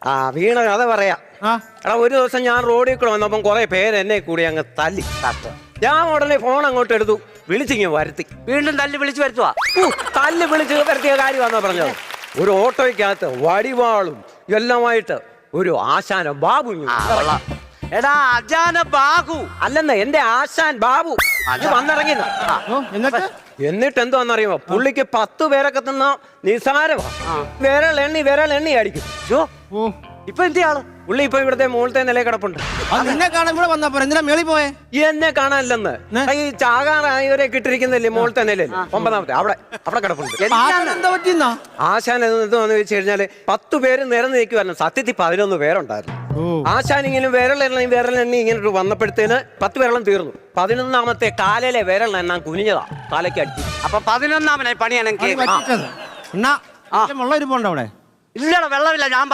ആ വീണ കഥ പറയാ. എടാ ഒരു ദിവസം ഞാൻ റോഡിൽ കൂടെ വന്നപ്പം കുറെ പേര് എന്നെ കൂടി അങ്ങ് തല്ലി. ഞാൻ ഉടനെ ഫോൺ അങ്ങോട്ട് എടുത്തു, വിളിച്ചിങ്ങ് വരുത്തി. വീണ്ടും തല്ലി വിളിച്ചു വരുത്തുവാ. തല്ലി വിളിച്ച് വരുത്തിയ കാര്യമാണെന്നാ പറഞ്ഞത്. ഒരു ഓട്ടോയ്ക്കകത്ത് വടിവാളും എല്ലാമായിട്ട് ഒരു ആശാന ബാബു. എടാ അജാന ബാഹു അല്ലെന്ന്, എന്റെ ആശാൻ ബാബു വന്നിറങ്ങി. എന്നിട്ട് എന്തോന്നറിയുമോ, പുള്ളിക്ക് 10 പേരൊക്കെ തിന്ന നിസാരമാ. വിരലെണ്ണി അടിക്കും. ഇപ്പൊ എന്തിയാള് പുള്ളി ഇപ്പൊ ഇവിടുത്തെ മുകളിലത്തെ നില കിടപ്പുണ്ട്. നിന്നെ കാണാൻ ഇവിടെ വന്നപ്പോ എന്തിനാ മേളിൽ പോയെ? എന്നെ കാണാനില്ലെന്ന്, ഈ ചാകാറായവരെ കിട്ടിരിക്കുന്നില്ലേ മുകളിലത്തെ നിലയിൽ 9ാമത്തെ അവിടെ കിടപ്പുണ്ട്. ആശാൻ എന്താന്ന് വെച്ച് കഴിഞ്ഞാല് 10 പേര് നിരന്ന് നിൽക്കുവായിരുന്നു. സത്യത്തിൽ 11 പേരുണ്ടായിരുന്നു. ആശാൻ ഇങ്ങനെ വിരലെണ്ണി ഇങ്ങനെ വന്നപ്പോഴത്തേന് 10 വിരളം തീർന്നു. 11ാമത്തെ കാലിലെ വിരലെണ്ണാൻ കുനിഞ്ഞതാ, തലയ്ക്ക് അടിച്ചു. അപ്പൊ 11ാമനായി പണിയാണെങ്കിൽ വെള്ളം ഇരിപ്പുണ്ടോ അവിടെ? ഇല്ലടാ വെള്ളമില്ല. ഞാൻ